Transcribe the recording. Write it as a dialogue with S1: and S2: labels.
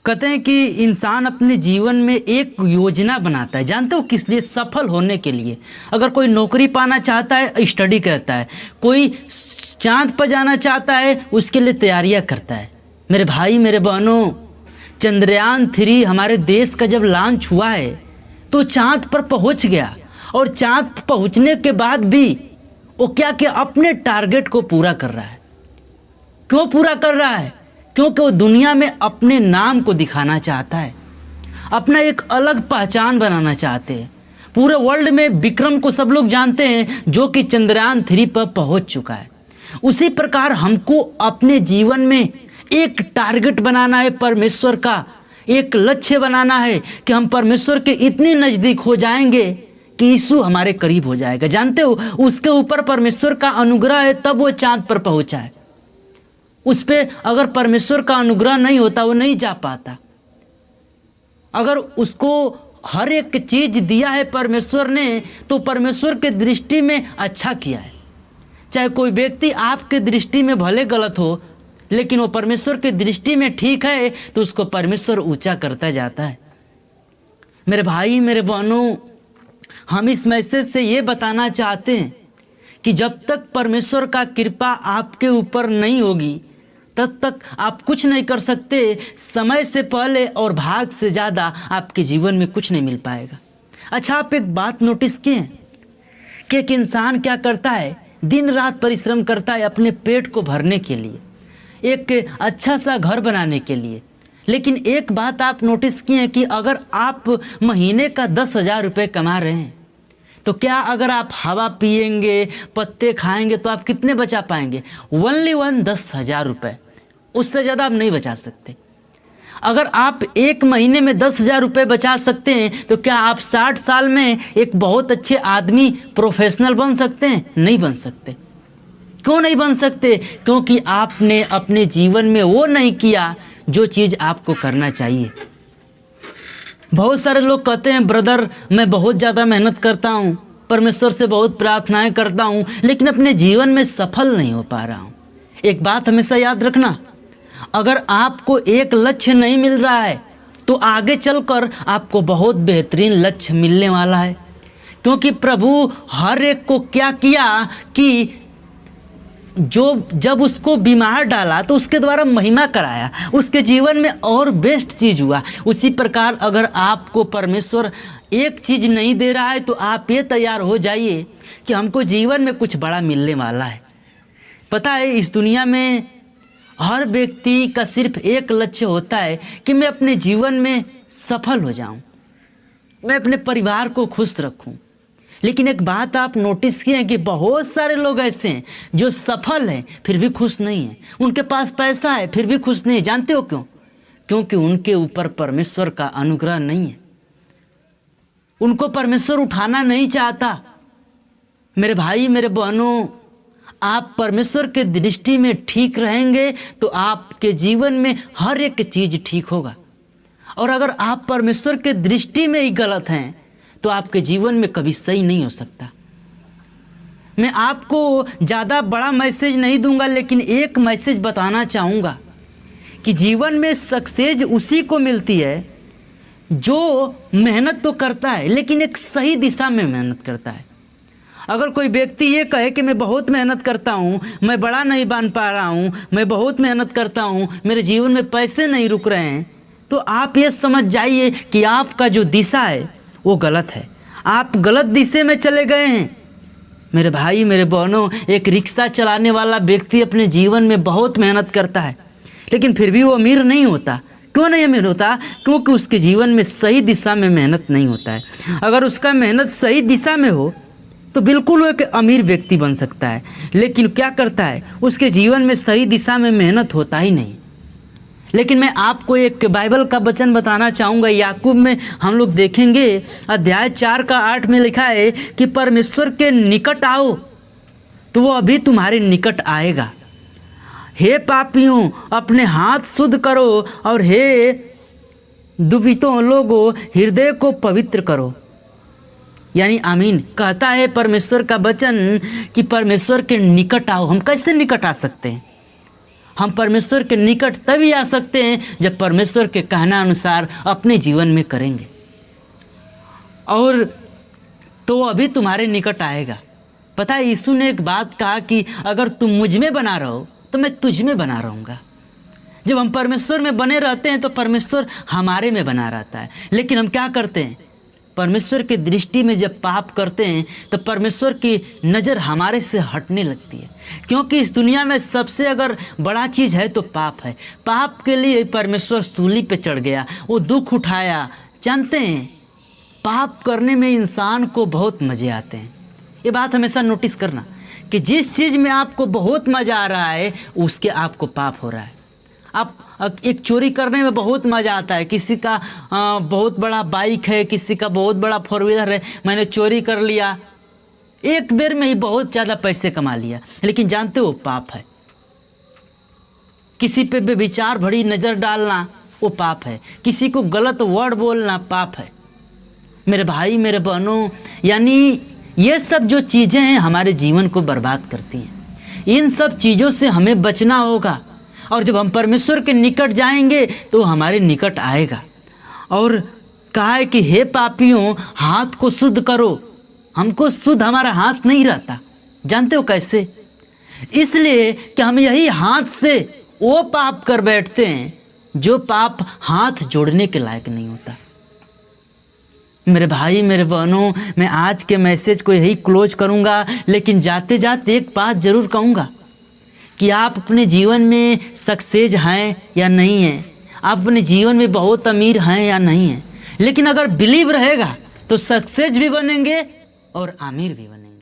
S1: कहते हैं कि इंसान अपने जीवन में एक योजना बनाता है। जानते हो किस लिए? सफल होने के लिए। अगर कोई नौकरी पाना चाहता है, स्टडी करता है। कोई चांद पर जाना चाहता है, उसके लिए तैयारियां करता है। मेरे भाई मेरे बहनों, चंद्रयान 3 हमारे देश का जब लॉन्च हुआ है तो चांद पर पहुंच गया। और चांद पर पहुंचने के बाद भी वो क्या अपने टारगेट को पूरा कर रहा है। क्यों पूरा कर रहा है? क्योंकि वो दुनिया में अपने नाम को दिखाना चाहता है, अपना एक अलग पहचान बनाना चाहते हैं। पूरे वर्ल्ड में विक्रम को सब लोग जानते हैं, जो कि चंद्रयान 3 पर पहुंच चुका है। उसी प्रकार हमको अपने जीवन में एक टारगेट बनाना है, परमेश्वर का एक लक्ष्य बनाना है कि हम परमेश्वर के इतने नज़दीक हो जाएंगे कि यीशु हमारे करीब हो जाएगा। जानते हो, उसके ऊपर परमेश्वर का अनुग्रह है, तब वो चांद पर पहुंचा है। उस पर अगर परमेश्वर का अनुग्रह नहीं होता, वो नहीं जा पाता। अगर उसको हर एक चीज दिया है परमेश्वर ने, तो परमेश्वर के दृष्टि में अच्छा किया है। चाहे कोई व्यक्ति आपके दृष्टि में भले गलत हो, लेकिन वो परमेश्वर के दृष्टि में ठीक है, तो उसको परमेश्वर ऊंचा करता जाता है। मेरे भाई मेरे बहनों, हम इस मैसेज से ये बताना चाहते हैं कि जब तक परमेश्वर का कृपा आपके ऊपर नहीं होगी, तब तक आप कुछ नहीं कर सकते। समय से पहले और भाग से ज़्यादा आपके जीवन में कुछ नहीं मिल पाएगा। अच्छा, आप एक बात नोटिस किए कि एक इंसान क्या करता है? दिन रात परिश्रम करता है अपने पेट को भरने के लिए, एक अच्छा सा घर बनाने के लिए। लेकिन एक बात आप नोटिस किए हैं कि अगर आप महीने का 10,000 रुपये कमा रहे हैं, तो क्या अगर आप हवा पिएंगे, पत्ते खाएंगे, तो आप कितने बचा पाएंगे? ओनली 10,000 रुपये, उससे ज़्यादा आप नहीं बचा सकते। अगर आप एक महीने में 10,000 रुपये बचा सकते हैं, तो क्या आप 60 साल में एक बहुत अच्छे आदमी, प्रोफेशनल बन सकते हैं? नहीं बन सकते। क्यों नहीं बन सकते? क्योंकि आपने अपने जीवन में वो नहीं किया जो चीज़ आपको करना चाहिए। बहुत सारे लोग कहते हैं, ब्रदर मैं बहुत ज़्यादा मेहनत करता हूँ, परमेश्वर से बहुत प्रार्थनाएं करता हूँ, लेकिन अपने जीवन में सफल नहीं हो पा रहा हूँ। एक बात हमेशा याद रखना, अगर आपको एक लक्ष्य नहीं मिल रहा है, तो आगे चलकर आपको बहुत बेहतरीन लक्ष्य मिलने वाला है। क्योंकि प्रभु हर एक को क्या किया कि जब उसको बीमार डाला तो उसके द्वारा महिमा कराया, उसके जीवन में और बेस्ट चीज़ हुआ। उसी प्रकार अगर आपको परमेश्वर एक चीज़ नहीं दे रहा है, तो आप ये तैयार हो जाइए कि हमको जीवन में कुछ बड़ा मिलने वाला है। पता है, इस दुनिया में हर व्यक्ति का सिर्फ एक लक्ष्य होता है कि मैं अपने जीवन में सफल हो जाऊं, मैं अपने परिवार को खुश रखूं। लेकिन एक बात आप नोटिस किए हैं कि बहुत सारे लोग ऐसे हैं जो सफल हैं फिर भी खुश नहीं हैं। उनके पास पैसा है फिर भी खुश नहीं है। जानते हो क्यों? क्योंकि उनके ऊपर परमेश्वर का अनुग्रह नहीं है, उनको परमेश्वर उठाना नहीं चाहता। मेरे भाई मेरे बहनों, आप परमेश्वर के दृष्टि में ठीक रहेंगे तो आपके जीवन में हर एक चीज़ ठीक होगा। और अगर आप परमेश्वर के दृष्टि में ही गलत हैं, तो आपके जीवन में कभी सही नहीं हो सकता। मैं आपको ज़्यादा बड़ा मैसेज नहीं दूंगा, लेकिन एक मैसेज बताना चाहूँगा कि जीवन में सक्सेस उसी को मिलती है जो मेहनत तो करता है, लेकिन एक सही दिशा में मेहनत करता है। अगर कोई व्यक्ति ये कहे कि मैं बहुत मेहनत करता हूँ, मैं बड़ा नहीं बन पा रहा हूँ, मैं बहुत मेहनत करता हूँ, मेरे जीवन में पैसे नहीं रुक रहे हैं, तो आप ये समझ जाइए कि आपका जो दिशा है वो गलत है, आप गलत दिशा में चले गए हैं। मेरे भाई मेरे बहनों, एक रिक्शा चलाने वाला व्यक्ति अपने जीवन में बहुत मेहनत करता है, लेकिन फिर भी वो अमीर नहीं होता। क्यों नहीं अमीर होता? क्योंकि उसके जीवन में सही दिशा में मेहनत नहीं होता है। अगर उसका मेहनत सही दिशा में हो तो बिल्कुल वो एक अमीर व्यक्ति बन सकता है, लेकिन क्या करता है, उसके जीवन में सही दिशा में मेहनत होता ही नहीं। लेकिन मैं आपको एक बाइबल का वचन बताना चाहूँगा। याकूब में हम लोग देखेंगे, अध्याय 4:8 में लिखा है कि परमेश्वर के निकट आओ तो वो अभी तुम्हारे निकट आएगा। हे पापियों, अपने हाथ शुद्ध करो, और हे दुवितों लोगों, हृदय को पवित्र करो। यानी आमीन कहता है परमेश्वर का वचन कि परमेश्वर के निकट आओ। हम कैसे निकट आ सकते हैं? हम परमेश्वर के निकट तभी आ सकते हैं जब परमेश्वर के कहना अनुसार अपने जीवन में करेंगे। और तो अभी तुम्हारे निकट आएगा। पता है, यीशु ने एक बात कहा कि अगर तुम मुझ में बना रहो तो मैं तुझ में बना रहूँगा। जब हम परमेश्वर में बने रहते हैं तो परमेश्वर हमारे में बना रहता है। लेकिन हम क्या करते हैं, परमेश्वर की दृष्टि में जब पाप करते हैं तो परमेश्वर की नज़र हमारे से हटने लगती है, क्योंकि इस दुनिया में सबसे अगर बड़ा चीज़ है तो पाप है। पाप के लिए परमेश्वर सूली पे चढ़ गया, वो दुख उठाया। जानते हैं, पाप करने में इंसान को बहुत मज़े आते हैं। ये बात हमेशा नोटिस करना कि जिस चीज़ में आपको बहुत मज़ा आ रहा है उसके आपको पाप हो रहा है। आप एक चोरी करने में बहुत मज़ा आता है, किसी का बहुत बड़ा बाइक है, किसी का बहुत बड़ा फोर व्हीलर है, मैंने चोरी कर लिया, एक बेर में ही बहुत ज़्यादा पैसे कमा लिया, लेकिन जानते हो पाप है। किसी पे बेविचार भरी नज़र डालना वो पाप है, किसी को गलत वर्ड बोलना पाप है। मेरे भाई मेरे बहनों, यानी ये सब जो चीज़ें हैं हमारे जीवन को बर्बाद करती हैं। इन सब चीज़ों से हमें बचना होगा, और जब हम परमेश्वर के निकट जाएंगे तो हमारे निकट आएगा। और कहा है कि हे पापियों, हाथ को शुद्ध करो। हमको शुद्ध हमारा हाथ नहीं रहता। जानते हो कैसे? इसलिए कि हम यही हाथ से वो पाप कर बैठते हैं जो पाप हाथ जोड़ने के लायक नहीं होता। मेरे भाई मेरे बहनों, मैं आज के मैसेज को यही क्लोज करूंगा, लेकिन जाते जाते एक बात जरूर कहूँगा कि आप अपने जीवन में सक्सेस हैं या नहीं हैं, आप अपने जीवन में बहुत अमीर हैं या नहीं हैं, लेकिन अगर बिलीव रहेगा तो सक्सेस भी बनेंगे और अमीर भी बनेंगे।